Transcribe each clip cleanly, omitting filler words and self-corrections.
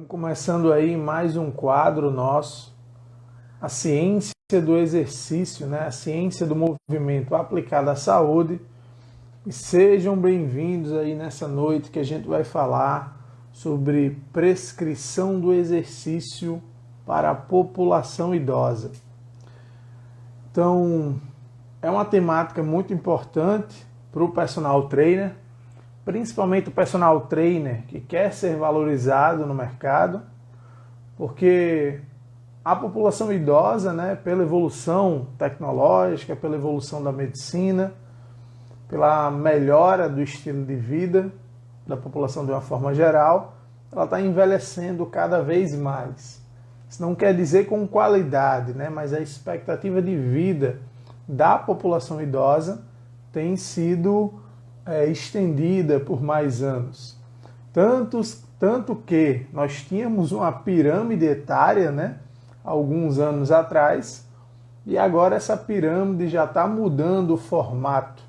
Começando aí mais um quadro nosso, a ciência do exercício, né? A ciência do movimento aplicada à saúde. E sejam bem-vindos aí nessa noite que a gente vai falar sobre prescrição do exercício para a população idosa. Então, é uma temática muito importante para o personal trainer, principalmente o personal trainer que quer ser valorizado no mercado, porque a população idosa, né, pela evolução tecnológica, pela evolução da medicina, pela melhora do estilo de vida da população de uma forma geral, ela está envelhecendo cada vez mais. Isso não quer dizer com qualidade, né, mas a expectativa de vida da população idosa tem sido estendida por mais anos. Tanto que nós tínhamos uma pirâmide etária, né, alguns anos atrás, e agora essa pirâmide já está mudando o formato.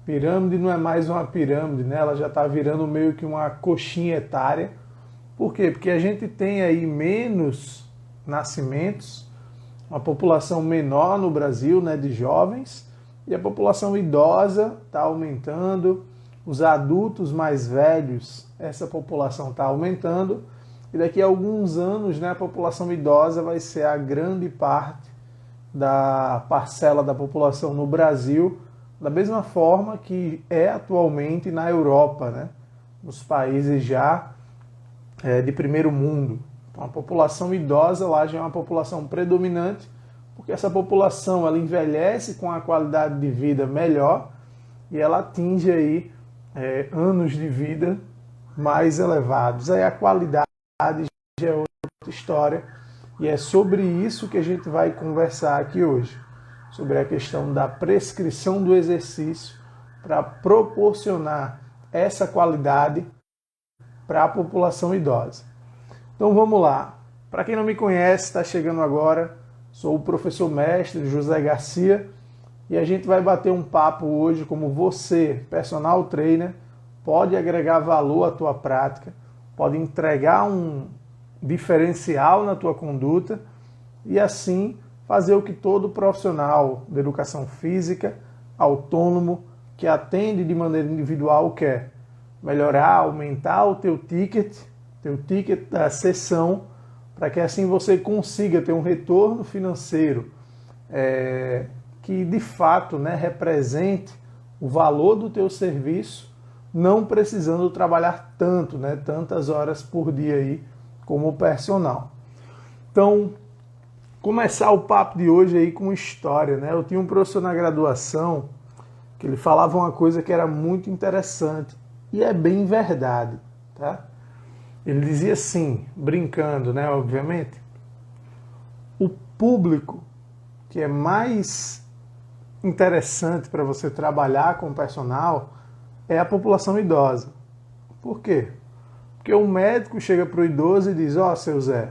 Pirâmide não é mais uma pirâmide, né, ela já está virando meio que uma coxinha etária. Por quê? Porque a gente tem aí menos nascimentos, uma população menor no Brasil, né, de jovens, e a população idosa está aumentando, os adultos mais velhos, essa população está aumentando, e daqui a alguns anos, né, a população idosa vai ser a grande parte da parcela da população no Brasil, da mesma forma que é atualmente na Europa, né, nos países já de primeiro mundo. Então, a população idosa lá já é uma população predominante, porque essa população ela envelhece com a qualidade de vida melhor e ela atinge aí anos de vida mais elevados. Aí a qualidade já é outra história e é sobre isso que a gente vai conversar aqui hoje, sobre a questão da prescrição do exercício para proporcionar essa qualidade para a população idosa. Então vamos lá. Para quem não me conhece, está chegando agora, sou o professor mestre José Garcia e a gente vai bater um papo hoje como você, personal trainer, pode agregar valor à tua prática, pode entregar um diferencial na tua conduta e assim fazer o que todo profissional de educação física, autônomo, que atende de maneira individual quer. Melhorar, aumentar o teu ticket da sessão, para que assim você consiga ter um retorno financeiro que de fato, né, represente o valor do teu serviço, não precisando trabalhar tanto, né, tantas horas por dia aí como personal. Então, começar o papo de hoje aí com história, né? Eu tinha um professor na graduação que ele falava uma coisa que era muito interessante e é bem verdade, tá? Ele dizia assim, brincando, né, obviamente, o público que é mais interessante para você trabalhar com o personal é a população idosa. Por quê? Porque o médico chega para o idoso e diz, ó, seu Zé,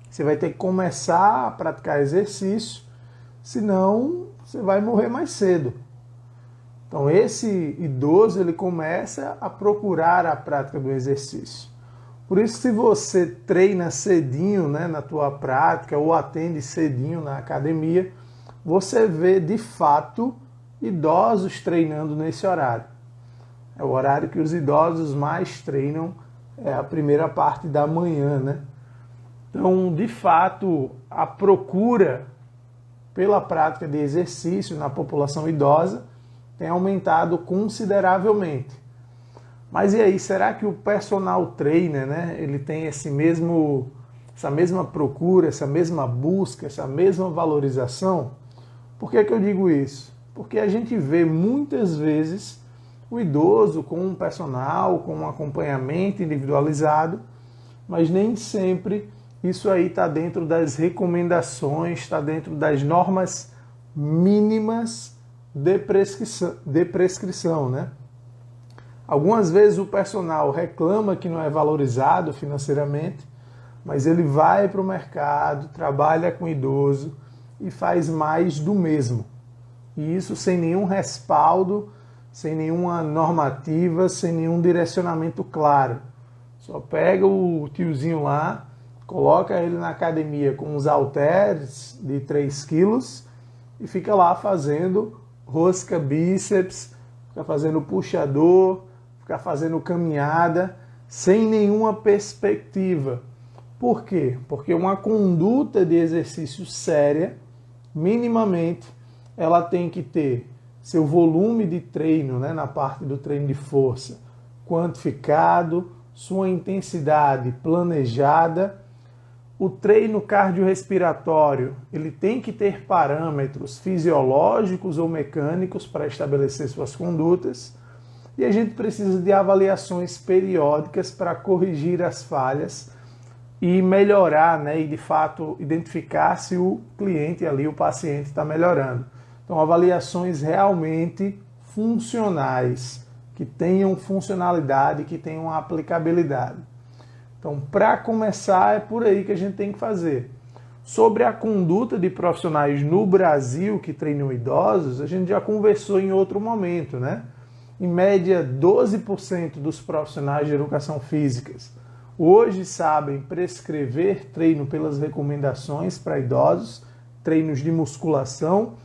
você vai ter que começar a praticar exercício, senão você vai morrer mais cedo. Então esse idoso ele começa a procurar a prática do exercício. Por isso, se você treina cedinho, né, na tua prática ou atende cedinho na academia, você vê de fato idosos treinando nesse horário. É o horário que os idosos mais treinam, é a primeira parte da manhã, né? Então, de fato, a procura pela prática de exercício na população idosa tem aumentado consideravelmente. Mas e aí, será que o personal trainer, né, ele tem essa mesma procura, essa mesma busca, essa mesma valorização? Por que eu digo isso? Porque a gente vê muitas vezes o idoso com um personal, com um acompanhamento individualizado, mas nem sempre isso aí está dentro das recomendações, está dentro das normas mínimas de prescrição, né? Algumas vezes o personal reclama que não é valorizado financeiramente, mas ele vai para o mercado, trabalha com idoso e faz mais do mesmo. E isso sem nenhum respaldo, sem nenhuma normativa, sem nenhum direcionamento claro. Só pega o tiozinho lá, coloca ele na academia com uns halteres de 3 quilos e fica lá fazendo rosca bíceps, fica fazendo puxador, fica fazendo caminhada, sem nenhuma perspectiva. Por quê? Porque uma conduta de exercício séria, minimamente, ela tem que ter seu volume de treino, né, na parte do treino de força, quantificado, sua intensidade planejada. O treino cardiorrespiratório, ele tem que ter parâmetros fisiológicos ou mecânicos para estabelecer suas condutas. E a gente precisa de avaliações periódicas para corrigir as falhas e melhorar, né, e de fato identificar se o cliente ali, o paciente, está melhorando. Então, avaliações realmente funcionais, que tenham funcionalidade, que tenham aplicabilidade. Então, para começar, é por aí que a gente tem que fazer. Sobre a conduta de profissionais no Brasil que treinam idosos, a gente já conversou em outro momento, né? Em média, 12% dos profissionais de educação física hoje sabem prescrever treino pelas recomendações para idosos, treinos de musculação,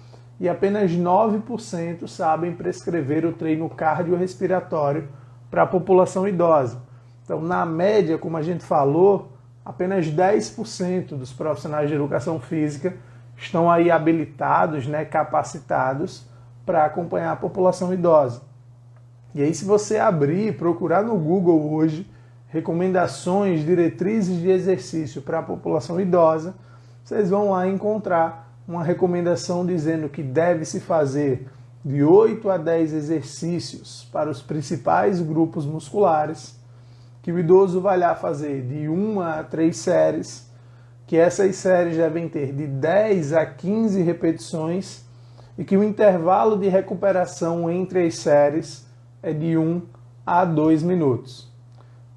e apenas 9% sabem prescrever o treino cardiorrespiratório para a população idosa. Então, na média, como a gente falou, apenas 10% dos profissionais de educação física estão aí habilitados, né, capacitados para acompanhar a população idosa. E aí, se você abrir e procurar no Google hoje recomendações, diretrizes de exercício para a população idosa, vocês vão lá encontrar uma recomendação dizendo que deve-se fazer de 8 a 10 exercícios para os principais grupos musculares, que o idoso vai lá fazer de 1 a 3 séries, que essas séries devem ter de 10 a 15 repetições e que o intervalo de recuperação entre as séries é de 1 a 2 minutos.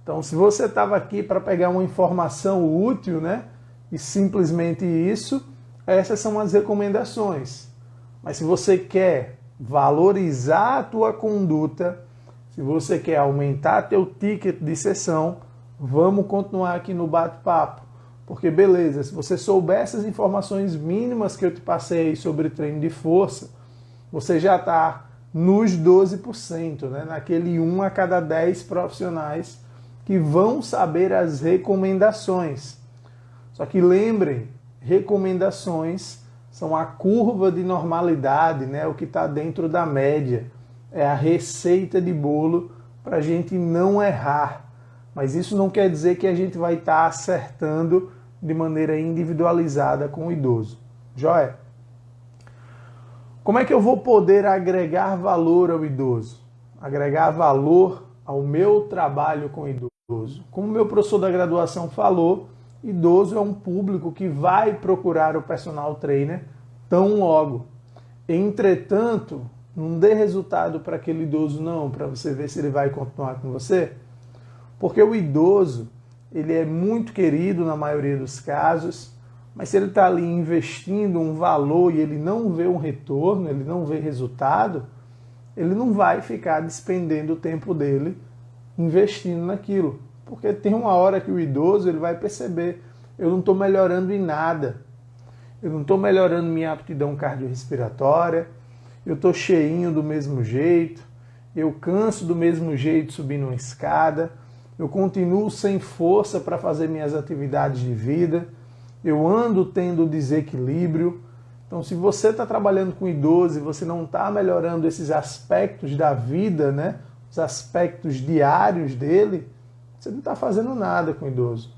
Então, se você estava aqui para pegar uma informação útil, né, e simplesmente isso, essas são as recomendações. Mas se você quer valorizar a tua conduta, se você quer aumentar teu ticket de sessão, vamos continuar aqui no bate-papo. Porque beleza, se você souber essas informações mínimas que eu te passei sobre treino de força, você já está nos 12%, né? Naquele 1 a cada 10 profissionais que vão saber as recomendações. Só que lembrem, recomendações são a curva de normalidade, né? O que está dentro da média. É a receita de bolo para a gente não errar. Mas isso não quer dizer que a gente vai estar acertando de maneira individualizada com o idoso. Joia? Como é que eu vou poder agregar valor ao idoso? Agregar valor ao meu trabalho com o idoso. Como o meu professor da graduação falou, idoso é um público que vai procurar o personal trainer tão logo. Entretanto, não dê resultado para aquele idoso não, para você ver se ele vai continuar com você. Porque o idoso, ele é muito querido na maioria dos casos, mas se ele está ali investindo um valor e ele não vê um retorno, ele não vê resultado, ele não vai ficar despendendo o tempo dele investindo naquilo. Porque tem uma hora que o idoso ele vai perceber, eu não estou melhorando em nada. Eu não estou melhorando minha aptidão cardiorrespiratória, eu estou cheinho do mesmo jeito, eu canso do mesmo jeito subindo uma escada, eu continuo sem força para fazer minhas atividades de vida, eu ando tendo desequilíbrio. Então, se você está trabalhando com idoso e você não está melhorando esses aspectos da vida, né, os aspectos diários dele, você não está fazendo nada com o idoso.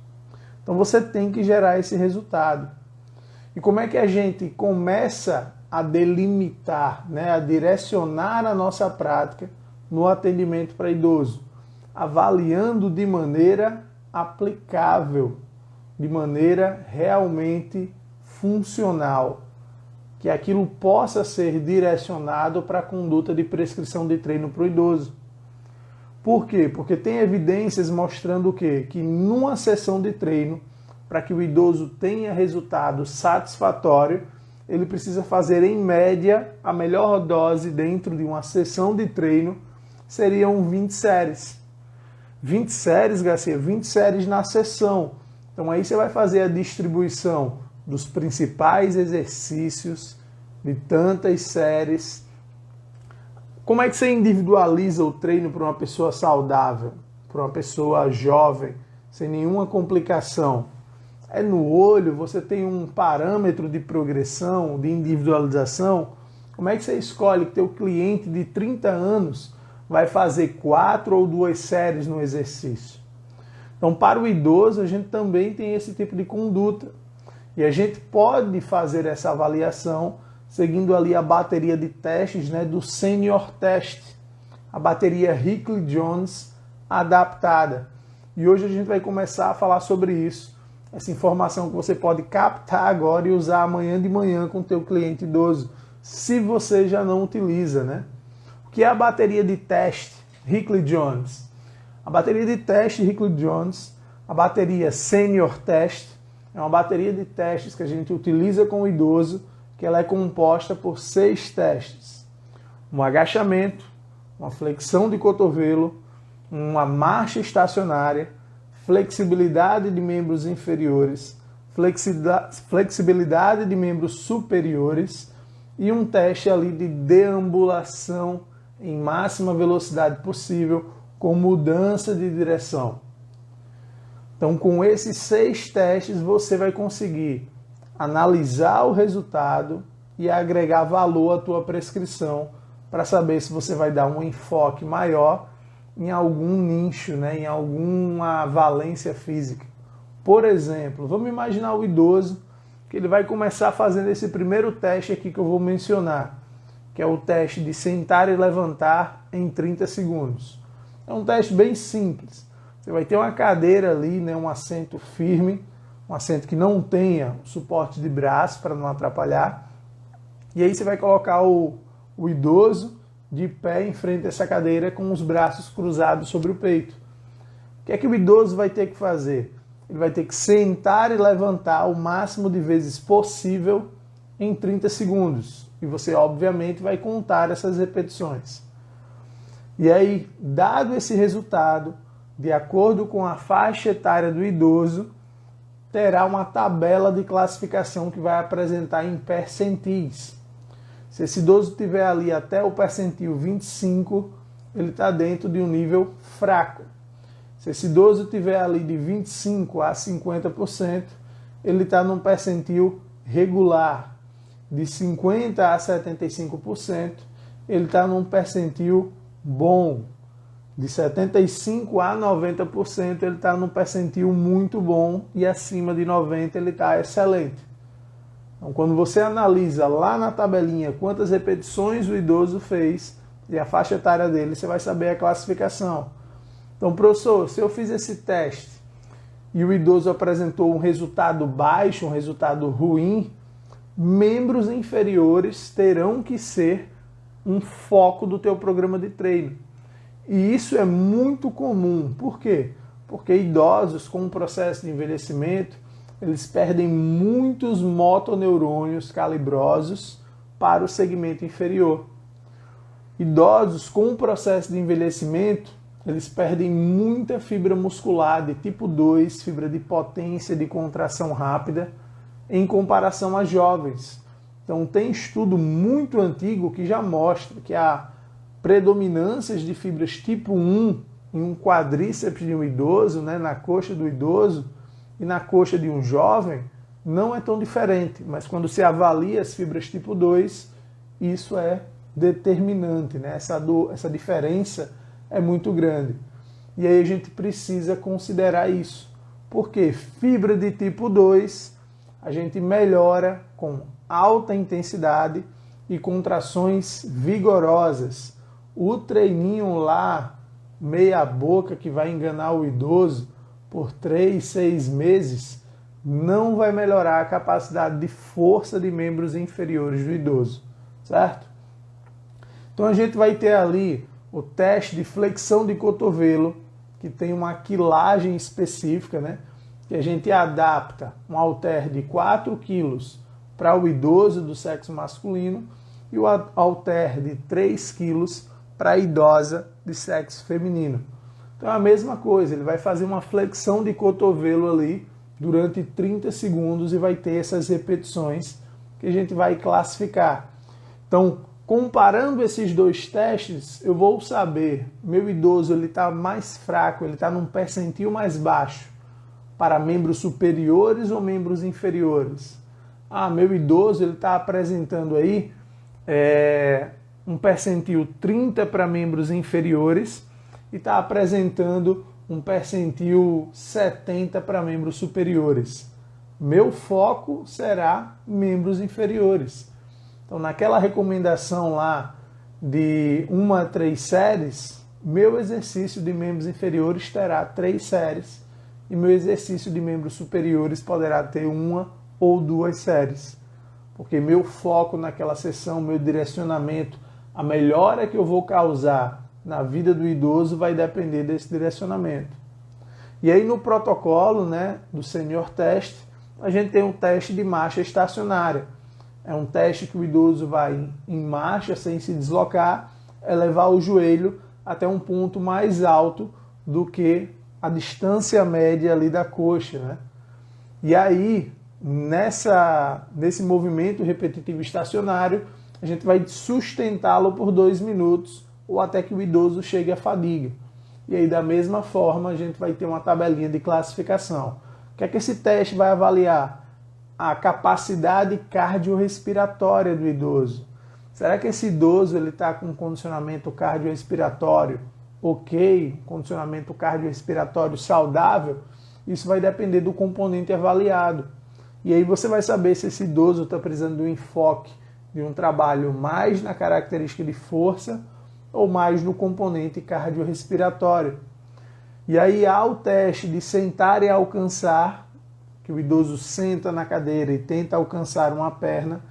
Então, você tem que gerar esse resultado. E como é que a gente começa a delimitar, né, a direcionar a nossa prática no atendimento para idoso? Avaliando de maneira aplicável, de maneira realmente funcional, que aquilo possa ser direcionado para a conduta de prescrição de treino para o idoso. Por quê? Porque tem evidências mostrando o quê? Que numa sessão de treino, para que o idoso tenha resultado satisfatório, ele precisa fazer em média a melhor dose dentro de uma sessão de treino seriam 20 séries. 20 séries, Garcia, 20 séries na sessão. Então aí você vai fazer a distribuição dos principais exercícios de tantas séries. Como é que você individualiza o treino para uma pessoa saudável, para uma pessoa jovem, sem nenhuma complicação? É no olho, você tem um parâmetro de progressão, de individualização. Como é que você escolhe que teu cliente de 30 anos vai fazer 4 ou 2 séries no exercício? Então, para o idoso, a gente também tem esse tipo de conduta. E a gente pode fazer essa avaliação seguindo ali a bateria de testes, né, do Senior Test, a bateria Hickley-Jones adaptada. E hoje a gente vai começar a falar sobre isso, essa informação que você pode captar agora e usar amanhã de manhã com o teu cliente idoso, se você já não utiliza, né? O que é a bateria de teste Hickley-Jones? A bateria de teste Hickley-Jones, a bateria Senior Test, é uma bateria de testes que a gente utiliza com o idoso, que ela é composta por 6 testes. Um agachamento, uma flexão de cotovelo, uma marcha estacionária, flexibilidade de membros inferiores, flexibilidade de membros superiores e um teste ali de deambulação em máxima velocidade possível com mudança de direção. Então, com esses 6 testes, você vai conseguir analisar o resultado e agregar valor à tua prescrição para saber se você vai dar um enfoque maior em algum nicho, né, em alguma valência física. Por exemplo, vamos imaginar o idoso que ele vai começar fazendo esse primeiro teste aqui que eu vou mencionar, que é o teste de sentar e levantar em 30 segundos. É um teste bem simples. Você vai ter uma cadeira ali, né, um assento firme, um assento que não tenha suporte de braço para não atrapalhar. E aí você vai colocar o idoso de pé em frente a essa cadeira com os braços cruzados sobre o peito. O que é que o idoso vai ter que fazer? Ele vai ter que sentar e levantar o máximo de vezes possível em 30 segundos. E você, obviamente, vai contar essas repetições. E aí, dado esse resultado, de acordo com a faixa etária do idoso, terá uma tabela de classificação que vai apresentar em percentis. Se esse idoso tiver ali até o percentil 25, ele está dentro de um nível fraco. Se esse idoso tiver ali de 25 a 50%, ele está num percentil regular. De 50 a 75%, ele está num percentil bom. De 75 a 90%, ele está num percentil muito bom e acima de 90% ele está excelente. Então, quando você analisa lá na tabelinha quantas repetições o idoso fez e a faixa etária dele, você vai saber a classificação. Então, professor, se eu fiz esse teste e o idoso apresentou um resultado baixo, um resultado ruim, membros inferiores terão que ser um foco do teu programa de treino. E isso é muito comum. Por quê? Porque idosos com o processo de envelhecimento, eles perdem muitos motoneurônios calibrosos para o segmento inferior. Idosos com o processo de envelhecimento, eles perdem muita fibra muscular de tipo 2, fibra de potência, de contração rápida, em comparação a jovens. Então tem estudo muito antigo que já mostra que há predominâncias de fibras tipo 1 em um quadríceps de um idoso, né, na coxa do idoso, e na coxa de um jovem, não é tão diferente. Mas quando se avalia as fibras tipo 2, isso é determinante, né? Essa diferença é muito grande. E aí a gente precisa considerar isso. Porque fibra de tipo 2, a gente melhora com alta intensidade e contrações vigorosas. O treininho lá, meia boca, que vai enganar o idoso por 3, 6 meses, não vai melhorar a capacidade de força de membros inferiores do idoso, certo? Então a gente vai ter ali o teste de flexão de cotovelo, que tem uma quilagem específica, né? Que a gente adapta um halter de 4 kg para o idoso do sexo masculino e o halter de 3 kg para a idosa de sexo feminino. Então é a mesma coisa, ele vai fazer uma flexão de cotovelo ali durante 30 segundos e vai ter essas repetições que a gente vai classificar. Então, comparando esses dois testes, eu vou saber, meu idoso ele está mais fraco, ele está num percentil mais baixo para membros superiores ou membros inferiores. Ah, meu idoso ele está apresentando aí um percentil 30 para membros inferiores e está apresentando um percentil 70 para membros superiores. Meu foco será membros inferiores. Então, naquela recomendação lá de 1 a 3 séries, meu exercício de membros inferiores terá 3 séries e meu exercício de membros superiores poderá ter 1 ou 2 séries. Porque meu foco naquela sessão, meu direcionamento, a melhora que eu vou causar na vida do idoso vai depender desse direcionamento. E aí no protocolo, né, do Senior Test, a gente tem um teste de marcha estacionária. É um teste que o idoso vai em marcha sem se deslocar, elevar o joelho até um ponto mais alto do que a distância média ali da coxa, né? E aí, nesse movimento repetitivo estacionário, a gente vai sustentá-lo por 2 minutos ou até que o idoso chegue à fadiga. E aí, da mesma forma, a gente vai ter uma tabelinha de classificação. O que é que esse teste vai avaliar? A capacidade cardiorrespiratória do idoso. Será que esse idoso está com condicionamento cardiorrespiratório ok, condicionamento cardiorrespiratório saudável? Isso vai depender do componente avaliado. E aí você vai saber se esse idoso está precisando de um enfoque de um trabalho mais na característica de força ou mais no componente cardiorrespiratório. E aí há o teste de sentar e alcançar, que o idoso senta na cadeira e tenta alcançar uma perna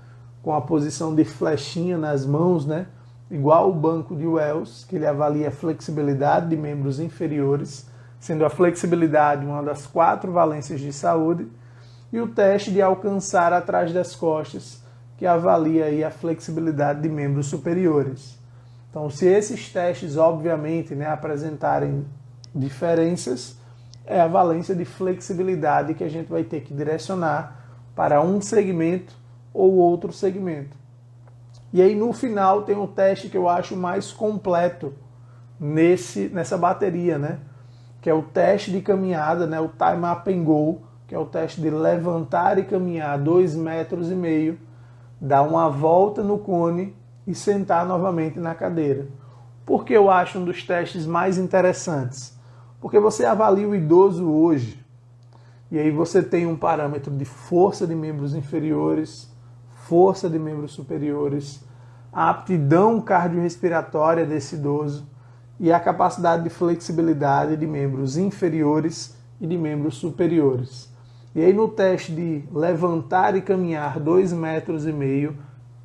com a posição de flechinha nas mãos, né? Igual o banco de Wells, que ele avalia a flexibilidade de membros inferiores, sendo a flexibilidade uma das 4 valências de saúde, e o teste de alcançar atrás das costas, que avalia aí a flexibilidade de membros superiores. Então, se esses testes, obviamente, né, apresentarem diferenças, é a valência de flexibilidade que a gente vai ter que direcionar para um segmento ou outro segmento. E aí, no final, tem um teste que eu acho mais completo nessa bateria, né? Que é o teste de caminhada, né? O Time Up and Go, que é o teste de levantar e caminhar 2,5 metros, dar uma volta no cone e sentar novamente na cadeira. Por que eu acho um dos testes mais interessantes? Porque você avalia o idoso hoje, e aí você tem um parâmetro de força de membros inferiores, força de membros superiores, a aptidão cardiorrespiratória desse idoso e a capacidade de flexibilidade de membros inferiores e de membros superiores. E aí no teste de levantar e caminhar 2,5 metros,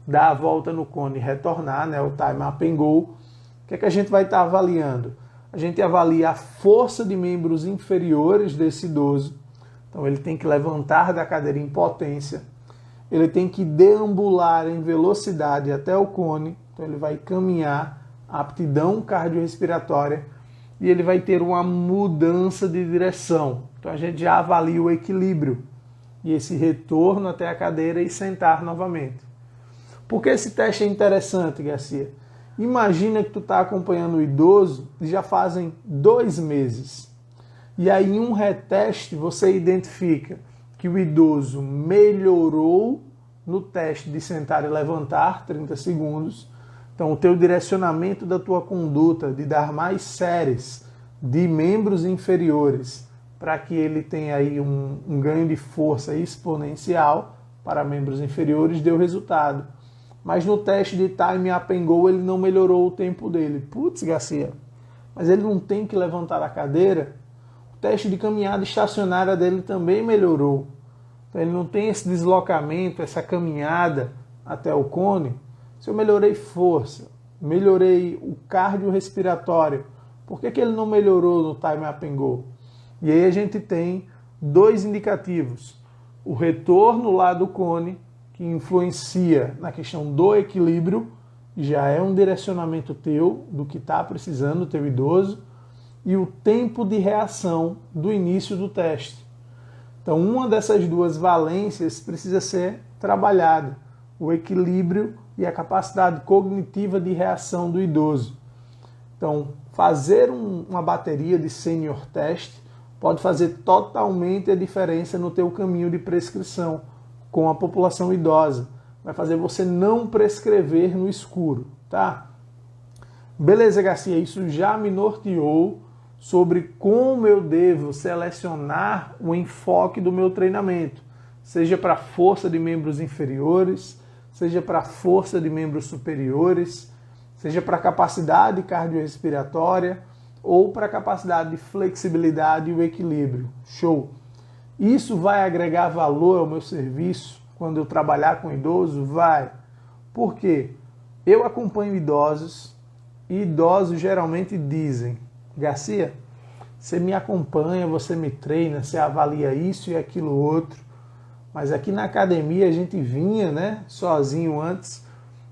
dar a volta no cone e retornar, né, o Time Up and Go, o que é que a gente vai estar avaliando? A gente avalia a força de membros inferiores desse idoso. Então ele tem que levantar da cadeira em potência, ele tem que deambular em velocidade até o cone, então ele vai caminhar, a aptidão cardiorrespiratória, e ele vai ter uma mudança de direção. Então a gente já avalia o equilíbrio e esse retorno até a cadeira e sentar novamente. Por que esse teste é interessante, Garcia? Imagina que tu está acompanhando o idoso e já fazem 2 meses. E aí em um reteste você identifica que o idoso melhorou no teste de sentar e levantar 30 segundos. Então o teu direcionamento da tua conduta de dar mais séries de membros inferiores para que ele tenha aí um ganho de força exponencial para membros inferiores deu resultado. Mas no teste de Time Up and Go ele não melhorou o tempo dele. Putz, Garcia, mas ele não tem que levantar a cadeira? O teste de caminhada estacionária dele também melhorou. Então ele não tem esse deslocamento, essa caminhada até o cone. Se eu melhorei força, melhorei o cardiorrespiratório, por que ele não melhorou no Time Up and Go? E aí a gente tem 2 indicativos. O retorno lá do cone, que influencia na questão do equilíbrio, já é um direcionamento teu, do que está precisando o teu idoso, e o tempo de reação do início do teste. Então, uma dessas duas valências precisa ser trabalhada, o equilíbrio e a capacidade cognitiva de reação do idoso. Então, fazer uma bateria de senior test pode fazer totalmente a diferença no teu caminho de prescrição com a população idosa. Vai fazer você não prescrever no escuro, tá? Beleza, Garcia, isso já me norteou sobre como eu devo selecionar o enfoque do meu treinamento, seja para força de membros inferiores, seja para força de membros superiores, seja para capacidade cardiorrespiratória ou para capacidade de flexibilidade e o equilíbrio. Show! Isso vai agregar valor ao meu serviço quando eu trabalhar com idoso? Vai. Por quê? Eu acompanho idosos e idosos geralmente dizem: Garcia, você me acompanha, você me treina, você avalia isso e aquilo outro, mas aqui na academia a gente vinha, né, sozinho antes,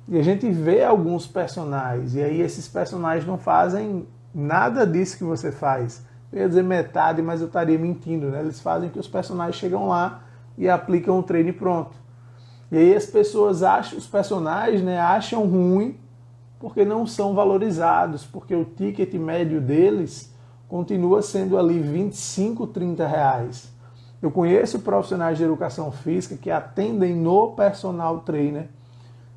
e a gente vê alguns personagens, e aí esses personagens não fazem nada disso que você faz. Eu ia dizer metade, mas eu estaria mentindo, né? Eles fazem que os personagens chegam lá e aplicam o treino e pronto. E aí as pessoas acham, os personagens, né, acham ruim porque não são valorizados, porque o ticket médio deles continua sendo ali 25, 30 reais. Eu conheço profissionais de educação física que atendem no personal trainer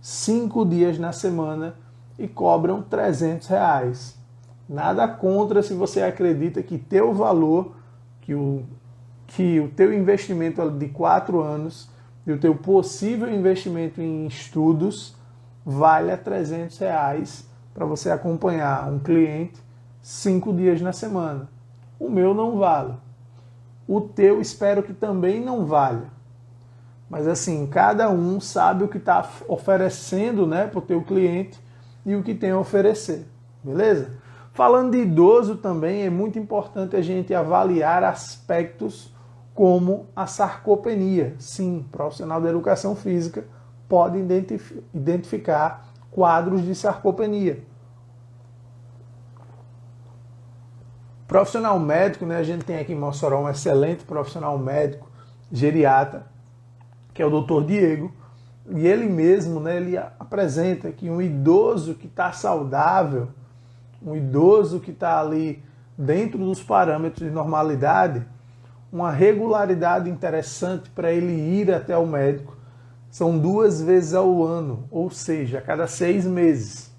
5 dias na semana e cobram 300 reais. Nada contra se você acredita que teu valor, que o teu investimento de 4 anos e o teu possível investimento em estudos vale a 300 reais para você acompanhar um cliente 5 dias na semana. O meu não vale. O teu espero que também não valha. Mas assim, cada um sabe o que está oferecendo, né, para o teu cliente e o que tem a oferecer. Beleza? Falando de idoso também, é muito importante a gente avaliar aspectos como a sarcopenia. Sim, profissional da educação física pode identificar quadros de sarcopenia. Profissional médico, né, a gente tem aqui em Mossoró um excelente profissional médico, geriatra, que é o Dr. Diego, e ele mesmo, né, ele apresenta que um idoso que está saudável, um idoso que está ali dentro dos parâmetros de normalidade, uma regularidade interessante para ele ir até o médico são 2 vezes ao ano, ou seja, a cada 6 meses.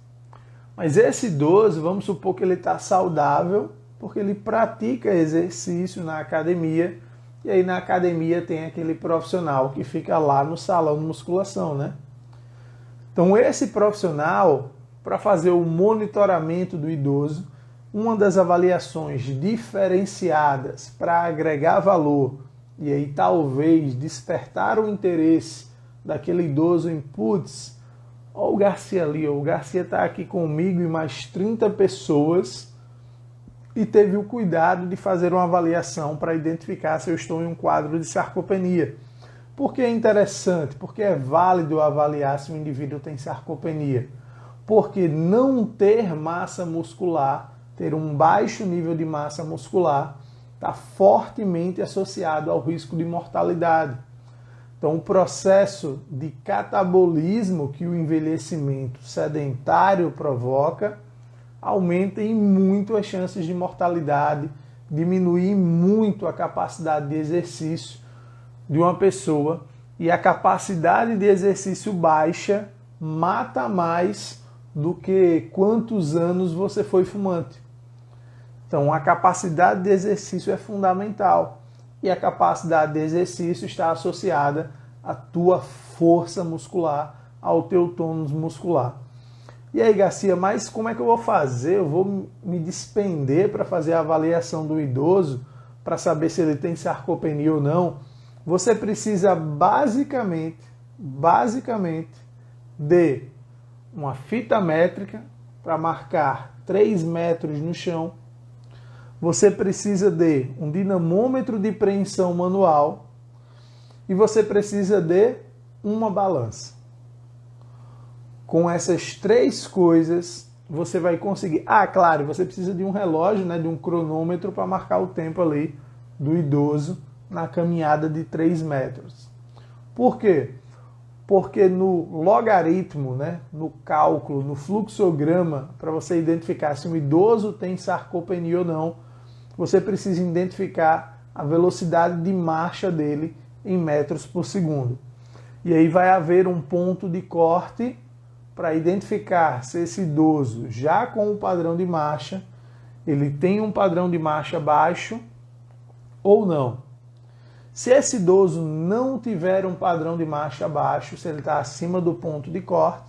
Mas esse idoso, vamos supor que ele está saudável, porque ele pratica exercício na academia, e aí na academia tem aquele profissional que fica lá no salão de musculação, né? Então esse profissional, para fazer o monitoramento do idoso, uma das avaliações diferenciadas para agregar valor e aí talvez despertar o interesse daquele idoso em putz, ó o Garcia ali, ó, o Garcia está aqui comigo e mais 30 pessoas e teve o cuidado de fazer uma avaliação para identificar se eu estou em um quadro de sarcopenia. Por que é interessante? Porque é válido avaliar se o indivíduo tem sarcopenia. Porque não ter massa muscular, ter um baixo nível de massa muscular, está fortemente associado ao risco de mortalidade. Então, o processo de catabolismo que o envelhecimento sedentário provoca aumenta em muito as chances de mortalidade, diminui muito a capacidade de exercício de uma pessoa, e a capacidade de exercício baixa mata mais do que quantos anos você foi fumante. Então, a capacidade de exercício é fundamental. E a capacidade de exercício está associada à tua força muscular, ao teu tônus muscular. E aí, Garcia, mas como é que eu vou fazer? Eu vou me despender para fazer a avaliação do idoso, para saber se ele tem sarcopenia ou não? Você precisa basicamente de uma fita métrica para marcar 3 metros no chão. Você precisa de um dinamômetro de preensão manual e você precisa de uma balança. Com essas 3 coisas, você vai conseguir. Ah, claro, você precisa de um relógio, né, de um cronômetro para marcar o tempo ali do idoso na caminhada de 3 metros. Por quê? Porque no logaritmo, né, no cálculo, no fluxograma, para você identificar se um idoso tem sarcopenia ou não, você precisa identificar a velocidade de marcha dele em metros por segundo. E aí vai haver um ponto de corte para identificar se esse idoso, já com o padrão de marcha, ele tem um padrão de marcha baixo ou não. Se esse idoso não tiver um padrão de marcha baixo, se ele está acima do ponto de corte,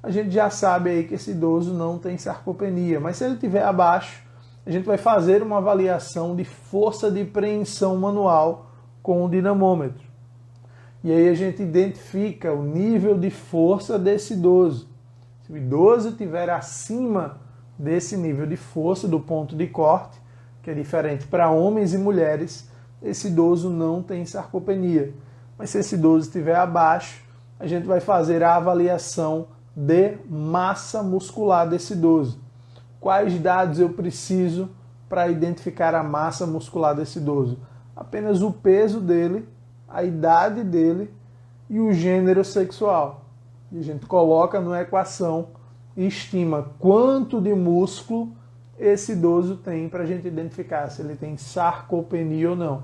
a gente já sabe aí que esse idoso não tem sarcopenia. Mas se ele estiver abaixo, a gente vai fazer uma avaliação de força de preensão manual com o dinamômetro. E aí a gente identifica o nível de força desse idoso. Se o idoso estiver acima desse nível de força do ponto de corte, que é diferente para homens e mulheres, esse idoso não tem sarcopenia. Mas se esse idoso estiver abaixo, a gente vai fazer a avaliação de massa muscular desse idoso. Quais dados eu preciso para identificar a massa muscular desse idoso? Apenas o peso dele, a idade dele e o gênero sexual. E a gente coloca numa equação e estima quanto de músculo esse idoso tem para a gente identificar se ele tem sarcopenia ou não.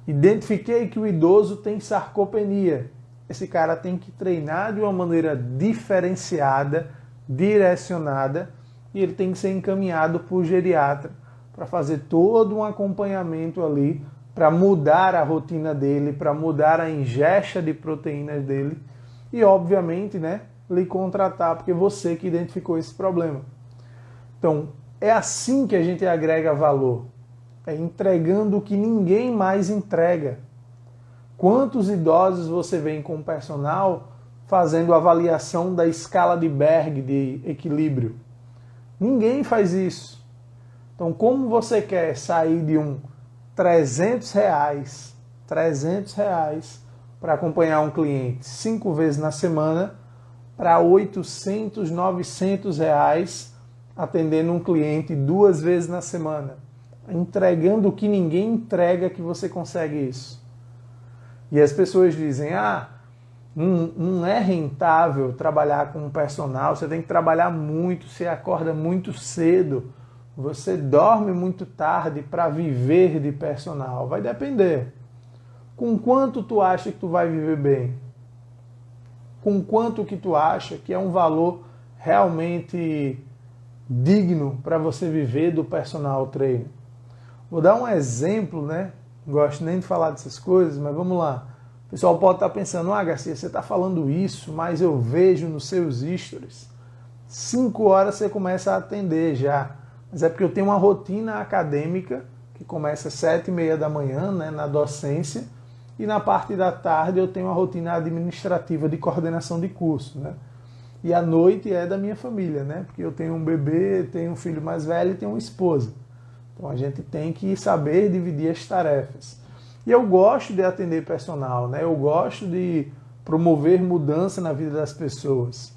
Identifiquei que o idoso tem sarcopenia. Esse cara tem que treinar de uma maneira diferenciada, direcionada, e ele tem que ser encaminhado por geriatra para fazer todo um acompanhamento ali, para mudar a rotina dele, para mudar a ingesta de proteínas dele e, obviamente, né, lhe contratar, porque você que identificou esse problema. Então, é assim que a gente agrega valor. É entregando o que ninguém mais entrega. Quantos idosos você vê com o personal fazendo avaliação da escala de Berg de equilíbrio? Ninguém faz isso. Então, como você quer sair de um R$300 para acompanhar um cliente 5 vezes na semana para R$800, R$900 atendendo um cliente 2 vezes na semana, entregando o que ninguém entrega, que você consegue isso. E as pessoas dizem, não é rentável trabalhar com um personal, você tem que trabalhar muito, você acorda muito cedo, você dorme muito tarde para viver de personal. Vai depender. Com quanto tu acha que tu vai viver bem? Com quanto que tu acha que é um valor realmente digno para você viver do personal trainer? Vou dar um exemplo, né? Não gosto nem de falar dessas coisas, mas vamos lá. O pessoal pode estar pensando, Garcia, você está falando isso, mas eu vejo nos seus stories. 5 horas você começa a atender já. Mas é porque eu tenho uma rotina acadêmica que começa às 7h30 da manhã, né, na docência, e na parte da tarde eu tenho uma rotina administrativa de coordenação de curso, né? E à noite é da minha família, né? Porque eu tenho um bebê, tenho um filho mais velho e tenho uma esposa. Então a gente tem que saber dividir as tarefas. E eu gosto de atender personal, né? Eu gosto de promover mudança na vida das pessoas.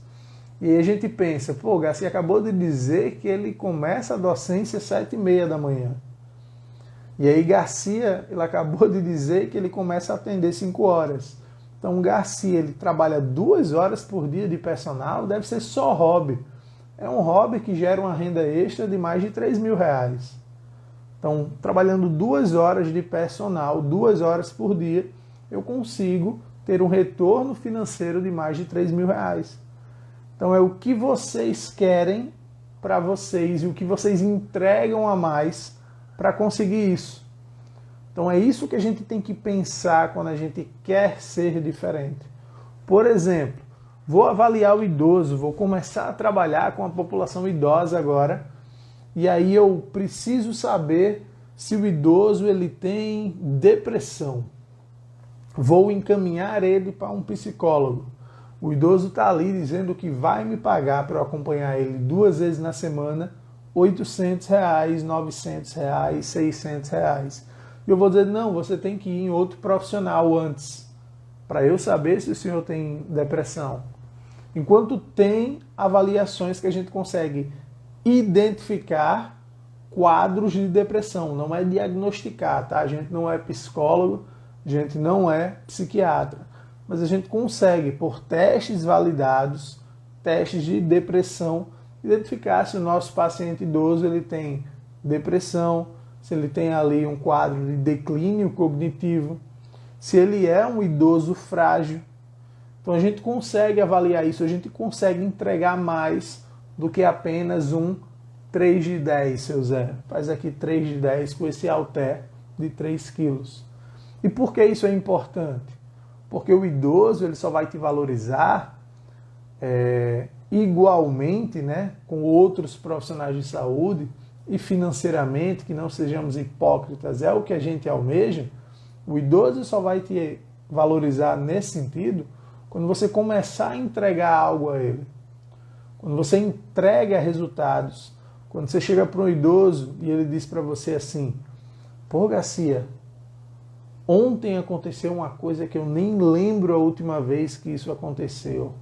E aí a gente pensa, Garcia acabou de dizer que ele começa a docência às 7h30 da manhã. E aí Garcia, ele acabou de dizer que ele começa a atender 5 horas. Então Garcia, ele trabalha 2 horas por dia de personal, deve ser só hobby. É um hobby que gera uma renda extra de mais de R$3.000. Então, trabalhando 2 horas de personal, 2 horas por dia, eu consigo ter um retorno financeiro de mais de R$3.000. Então é o que vocês querem para vocês e o que vocês entregam a mais para conseguir isso. Então é isso que a gente tem que pensar quando a gente quer ser diferente. Por exemplo, vou avaliar o idoso, vou começar a trabalhar com a população idosa agora, e aí eu preciso saber se o idoso ele tem depressão. Vou encaminhar ele para um psicólogo. O idoso está ali dizendo que vai me pagar para eu acompanhar ele 2 vezes na semana, R$800, R$900, R$600. E eu vou dizer, não, você tem que ir em outro profissional antes, para eu saber se o senhor tem depressão. Enquanto tem avaliações que a gente consegue identificar quadros de depressão, não é diagnosticar, tá? A gente não é psicólogo, a gente não é psiquiatra, mas a gente consegue, por testes validados, testes de depressão, identificar se o nosso paciente idoso ele tem depressão, se ele tem ali um quadro de declínio cognitivo, se ele é um idoso frágil. Então a gente consegue avaliar isso, a gente consegue entregar mais do que apenas um 3 de 10, seu Zé. Faz aqui 3 de 10 com esse halter de 3 quilos. E por que isso é importante? Porque o idoso ele só vai te valorizar igualmente, né, com outros profissionais de saúde e financeiramente, que não sejamos hipócritas, é o que a gente almeja. O idoso só vai te valorizar nesse sentido quando você começar a entregar algo a ele. Quando você entrega resultados. Quando você chega para um idoso e ele diz para você assim: pô, Garcia, ontem aconteceu uma coisa que eu nem lembro a última vez que isso aconteceu.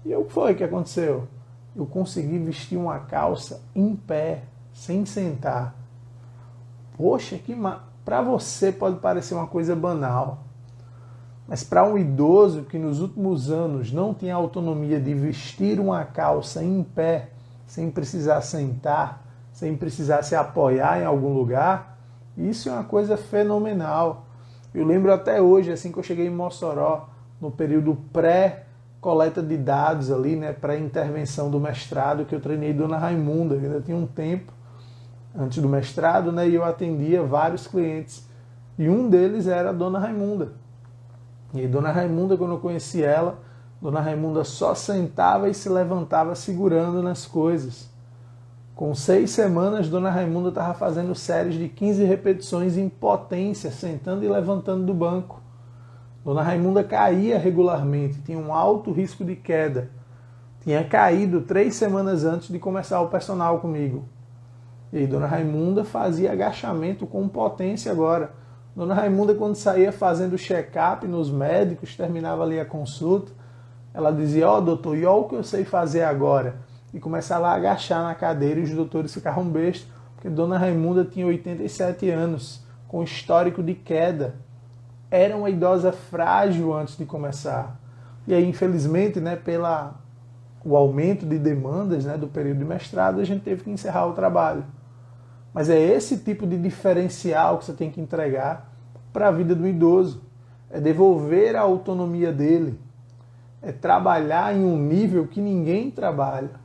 E o que foi que aconteceu? Eu consegui vestir uma calça em pé, sem sentar. Poxa, para você pode parecer uma coisa banal, mas para um idoso que nos últimos anos não tem a autonomia de vestir uma calça em pé, sem precisar sentar, sem precisar se apoiar em algum lugar, isso é uma coisa fenomenal. Eu lembro até hoje, assim que eu cheguei em Mossoró, no período pré-coleta de dados ali, né, pré-intervenção do mestrado, que eu treinei Dona Raimunda, ainda tinha um tempo antes do mestrado, né, e eu atendia vários clientes. E um deles era a Dona Raimunda. E aí, Dona Raimunda, quando eu conheci ela, Dona Raimunda só sentava e se levantava segurando nas coisas. Com 6 semanas, Dona Raimunda estava fazendo séries de 15 repetições em potência, sentando e levantando do banco. Dona Raimunda caía regularmente, tinha um alto risco de queda. Tinha caído 3 semanas antes de começar o personal comigo. E aí, Dona Raimunda fazia agachamento com potência agora. Dona Raimunda, quando saía fazendo check-up nos médicos, terminava ali a consulta, ela dizia: ó, doutor, e olha o que eu sei fazer agora. E começava a agachar na cadeira e os doutores ficavam bestos, porque Dona Raimunda tinha 87 anos, com histórico de queda. Era uma idosa frágil antes de começar. E aí, infelizmente, né, o aumento de demandas, né, do período de mestrado, a gente teve que encerrar o trabalho. Mas é esse tipo de diferencial que você tem que entregar para a vida do idoso. É devolver a autonomia dele. É trabalhar em um nível que ninguém trabalha.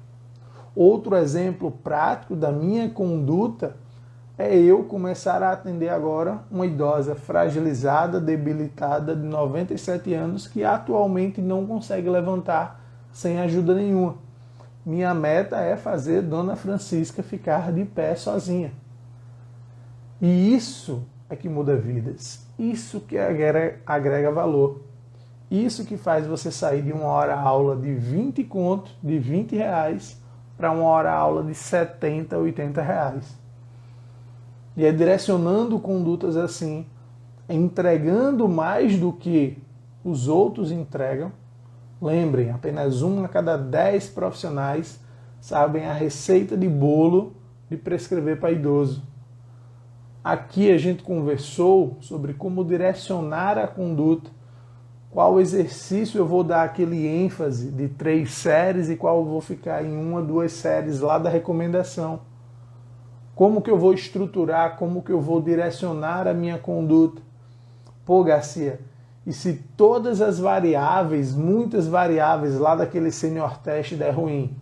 Outro exemplo prático da minha conduta é eu começar a atender agora uma idosa fragilizada, debilitada, de 97 anos, que atualmente não consegue levantar sem ajuda nenhuma. Minha meta é fazer Dona Francisca ficar de pé sozinha. E isso é que muda vidas. Isso que agrega valor. Isso que faz você sair de uma hora aula de 20 conto, de 20 reais, para uma hora aula de 70, 80 reais. E é direcionando condutas assim, entregando mais do que os outros entregam. Lembrem, apenas 1 a cada 10 profissionais sabem a receita de bolo de prescrever para idoso. Aqui a gente conversou sobre como direcionar a conduta, qual exercício eu vou dar aquele ênfase de 3 séries e qual eu vou ficar em 1 a 2 séries lá da recomendação. Como que eu vou estruturar, como que eu vou direcionar a minha conduta. Pô, Garcia, e se todas as variáveis, muitas variáveis lá daquele senior test der ruim?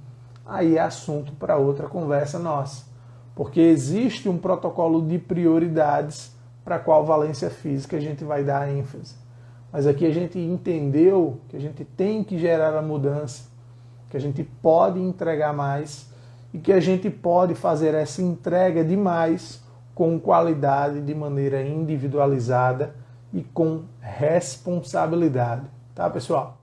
Aí é assunto para outra conversa nossa. Porque existe um protocolo de prioridades para qual valência física a gente vai dar ênfase. Mas aqui a gente entendeu que a gente tem que gerar a mudança, que a gente pode entregar mais e que a gente pode fazer essa entrega de mais com qualidade, de maneira individualizada e com responsabilidade. Tá, pessoal?